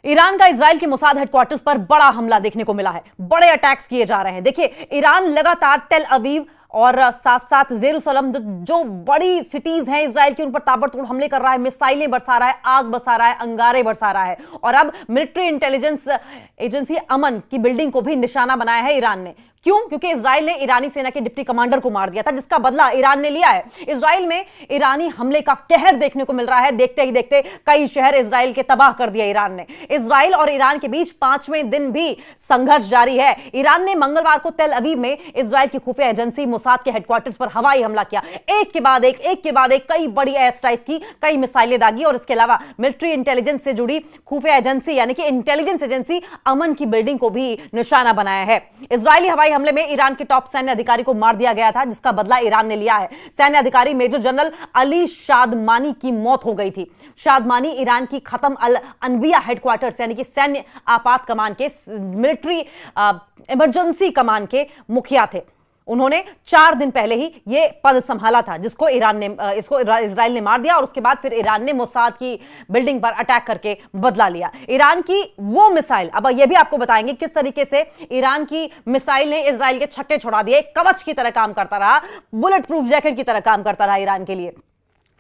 Iran का Israel के Mossad headquarters पर बड़ा हमला देखने को मिला है। बड़े अटैक्स किए जा रहे हैं। देखिए, ईरान लगातार टेल अवीव और साथ साथ जेरूसलम जो बड़ी सिटीज हैं इजराइल की, उन पर ताबड़तोड़ हमले कर रहा है, मिसाइलें बरसा रहा है, आग बरसा रहा है, अंगारे बरसा रहा है। और अब मिलिट्री इंटेलिजेंस एजेंसी अमन की बिल्डिंग को भी निशाना बनाया है ईरान ने। क्यों? क्योंकि इजराइल ने ईरानी सेना के डिप्टी कमांडर को मार दिया था, जिसका बदला ईरान ने लिया है। इजराइल में ईरानी हमले का कहर देखने को मिल रहा है। देखते ही देखते कई शहर इजराइल के तबाह कर दिया ईरान ने। इजराइल और ईरान के बीच 5वें दिन भी संघर्ष जारी है। ईरान ने मंगलवार को तेल अवीव में इजराइल की खुफिया एजेंसी मोसाद के हेडक्वार्टर्स पर हवाई हमला किया। एक के बाद एक कई बड़ी एयर स्ट्राइक की, कई मिसाइलें दागी और इसके अलावा मिलिट्री इंटेलिजेंस से जुड़ी खुफिया एजेंसी यानी कि इंटेलिजेंस एजेंसी अमन की बिल्डिंग को भी निशाना बनाया है। इजरायली हवाई हमले में ईरान के टॉप सैन्य अधिकारी को मार दिया गया था, जिसका बदला ईरान ने लिया है। सैन्य अधिकारी मेजर जनरल अली शादमानी की मौत हो गई थी। शादमानी ईरान की खत्म अल अनबिया हेडक्वार्टर्स यानी कि सैन्य आपात कमान के मिलिट्री इमरजेंसी कमान के मुखिया थे। उन्होंने 4 दिन पहले ही यह पद संभाला था, जिसको इजराइल ने मार दिया और उसके बाद फिर ईरान ने मोसाद की बिल्डिंग पर अटैक करके बदला लिया। ईरान की वो मिसाइल, अब यह भी आपको बताएंगे किस तरीके से ईरान की मिसाइल ने इजराइल के छक्के छुड़ा दिए। कवच की तरह काम करता रहा, बुलेट प्रूफ जैकेट की तरह काम करता रहा ईरान के लिए।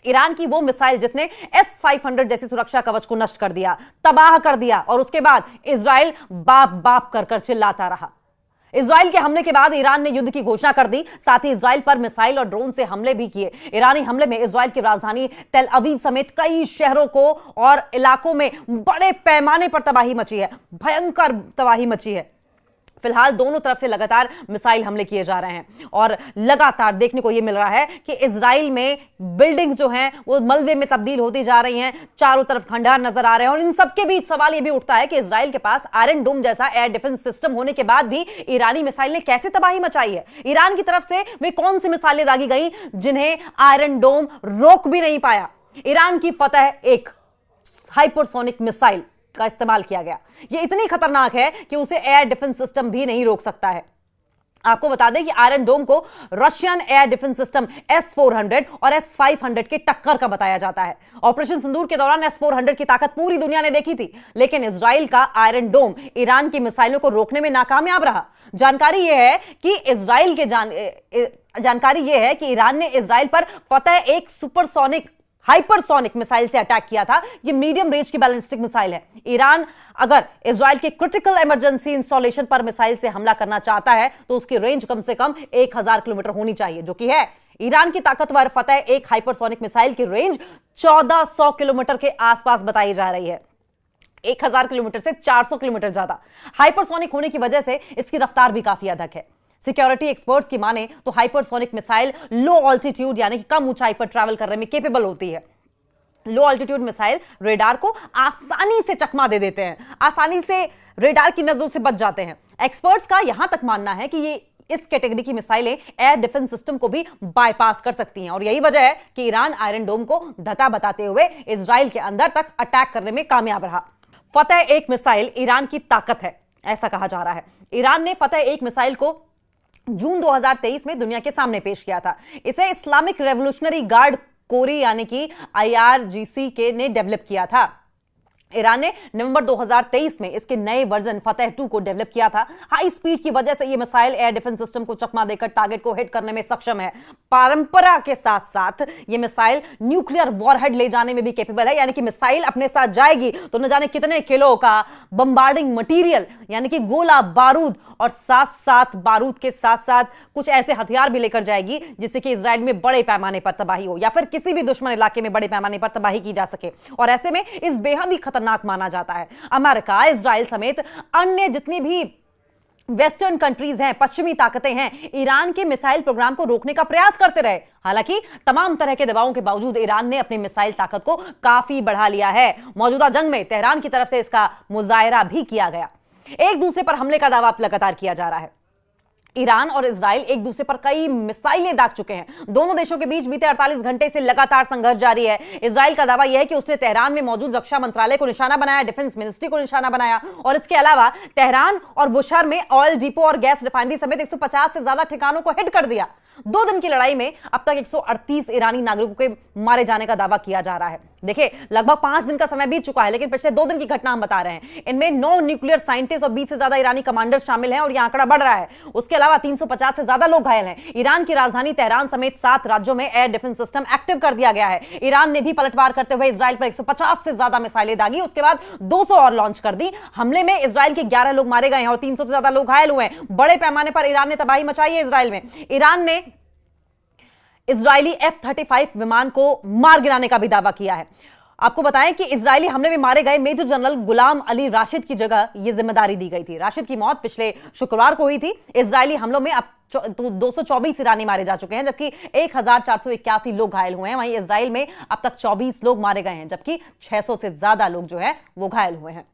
ईरान की वो मिसाइल जिसने S-500 जैसी सुरक्षा कवच को नष्ट कर दिया, तबाह कर दिया, और उसके बाद इजराइल बाप बाप कर चिल्लाता रहा। इजराइल के हमले के बाद ईरान ने युद्ध की घोषणा कर दी। साथ ही इजराइल पर मिसाइल और ड्रोन से हमले भी किए। ईरानी हमले में इजराइल की राजधानी तेल अवीव समेत कई शहरों को और इलाकों में बड़े पैमाने पर तबाही मची है, भयंकर तबाही मची है। फिलहाल दोनों तरफ से लगातार मिसाइल हमले किए जा रहे हैं और लगातार देखने को यह मिल रहा है कि इजराइल में बिल्डिंग्स जो हैं वो मलबे में तब्दील होती जा रही हैं। चारों तरफ खंडहर नजर आ रहे हैं और इन सबके बीच सवाल यह भी उठता है कि इजराइल के पास आयरन डोम जैसा एयर डिफेंस सिस्टम होने के बाद भी ईरानी मिसाइल ने कैसे तबाही मचाई है। ईरान की तरफ से वे कौन सी मिसाइलें दागी गई जिन्हें आयरन डोम रोक भी नहीं पाया। ईरान की फतह एक हाइपरसोनिक मिसाइल का इस्तेमाल किया गया। यह इतनी खतरनाक है कि उसे एयर डिफेंस सिस्टम भी नहीं रोक सकता है। आपको बता दें कि आयरन डोम को Russian air defence system S-400 और S-500 के टक्कर का बताया जाता है। ऑपरेशन सिंदूर के दौरान S-400 की ताकत पूरी दुनिया ने देखी थी, लेकिन इजराइल का आयरन डोम ईरान की मिसाइलों को रोकने में नाकामयाब रहा। जानकारी यह है कि ईरान ने इजराइल पर फतह एक सुपरसोनिक हाइपरसोनिक मिसाइल से अटैक किया था। यह मीडियम रेंज की बैलिस्टिक मिसाइल है। ईरान अगर इजराइल के क्रिटिकल इमरजेंसी इंस्टॉलेशन पर मिसाइल से हमला करना चाहता है तो उसकी रेंज कम से कम 1000 किलोमीटर होनी चाहिए, जो कि है। ईरान की ताकतवर फतह एक हाइपरसोनिक मिसाइल की रेंज 1400 किलोमीटर के आसपास बताई जा रही है। 1000 किलोमीटर से 400 किलोमीटर ज्यादा। हाइपरसोनिक होने की वजह से इसकी रफ्तार भी काफी अधिक है। सिक्योरिटी एक्सपर्ट्स की माने तो हाइपरसोनिक मिसाइल लो ऑल्टीट्यूड यानी कि कम ऊंचाई पर ट्रैवल करने में केपेबल होती है। लो ऑल्टीट्यूड मिसाइल रेडार को आसानी से चकमा दे देते हैं, आसानी से रेडार की नजरों से बच जाते हैं। एक्सपर्ट्स का यहां तक मानना है कि ये इस कैटेगरी की मिसाइलें एयर डिफेंस सिस्टम को भी बाईपास कर सकती हैं और यही वजह है कि ईरान आयरन डोम को धता बताते हुए इजराइल के अंदर तक अटैक करने में कामयाब रहा। फतह एक मिसाइल ईरान की ताकत है, ऐसा कहा जा रहा है। ईरान ने फतह एक मिसाइल को जून 2023 में दुनिया के सामने पेश किया था। इसे इस्लामिक रेवोल्यूशनरी गार्ड कोरी यानी कि IRGC के ने डेवलप किया था। ईरान ने नवंबर 2023 में इसके नए वर्जन फतह 2 को डेवलप किया था। हाई स्पीड की वजह से यह मिसाइल एयर डिफेंस सिस्टम को चकमा देकर टारगेट को हिट करने में सक्षम है। परंपरा के साथ साथ यह मिसाइल न्यूक्लियर वॉरहेड ले जाने में भी कैपेबल है, यानी कि मिसाइल अपने साथ जाएगी तो न जाने कितने किलो का बम्बार्डिंग मटेरियल यानी कि गोला बारूद और साथ साथ बारूद के साथ साथ कुछ ऐसे हथियार भी लेकर जाएगी जिससे कि इजराइल में बड़े पैमाने पर तबाही हो या फिर किसी भी दुश्मन इलाके में बड़े पैमाने पर तबाही की जा सके। और ऐसे में इस बेहद ही खतरनाक माना जाता है। अमेरिका, इजराइल समेत अन्य जितनी भी वेस्टर्न कंट्रीज हैं, पश्चिमी ताकतें हैं, ईरान के मिसाइल प्रोग्राम को रोकने का प्रयास करते रहे। हालांकि तमाम तरह के दबावों के बावजूद ईरान ने अपनी मिसाइल ताकत को काफी बढ़ा लिया है। मौजूदा जंग में तेहरान की तरफ से इसका मुजाहिरा भी किया गया। एक दूसरे पर हमले का दावा लगातार किया जा रहा है। ईरान और इजराइल एक दूसरे पर कई मिसाइलें दाग चुके हैं। दोनों देशों के बीच बीते 48 घंटे से लगातार संघर्ष जारी है। इजराइल का दावा यह है कि उसने तेहरान में मौजूद रक्षा मंत्रालय को निशाना बनाया, डिफेंस मिनिस्ट्री को निशाना बनाया और इसके अलावा तेहरान और बुशहर में ऑयल डिपो और गैस रिफाइनरी समेत 150 से ज्यादा ठिकानों को हिट कर दिया। 2 दिन की लड़ाई में अब तक 138 ईरानी नागरिकों के मारे जाने का दावा किया जा रहा है। देखिए लगभग 5 दिन का समय बीत चुका है, लेकिन पिछले 2 दिन की घटना हम बता रहे हैं। इनमें 9 न्यूक्लियर साइंटिस्ट और 20 से ज्यादा ईरानी कमांडर शामिल हैं और यह आंकड़ा बढ़ रहा है। उसके अलावा 350 से ज्यादा लोग घायल हैं। ईरान की राजधानी तेहरान समेत 7 राज्यों में एयर डिफेंस सिस्टम एक्टिव कर दिया गया है। ईरान ने भी पलटवार करते हुए इजराइल पर 150 से ज्यादा मिसाइलें दागी, उसके बाद 200 और लॉन्च कर दी। हमले में इजराइल के 11 लोग मारे गए हैं और 300 से ज्यादा लोग घायल हुए हैं। बड़े पैमाने पर ईरान ने तबाही मचाई है इजराइल में। ईरान ने इजरायली F-35 विमान को मार गिराने का भी दावा किया है। आपको बताएं कि इजरायली हमले में मारे गए मेजर जनरल गुलाम अली राशिद की जगह यह जिम्मेदारी दी गई थी। राशिद की मौत पिछले शुक्रवार को हुई थी। इजरायली हमलों में अब 224 ईरानी मारे जा चुके हैं, जबकि 1481 लोग घायल हुए हैं। वहीं इजराइल में अब तक 24 लोग मारे गए हैं, जबकि 600 से ज्यादा लोग जो है वो घायल हुए हैं।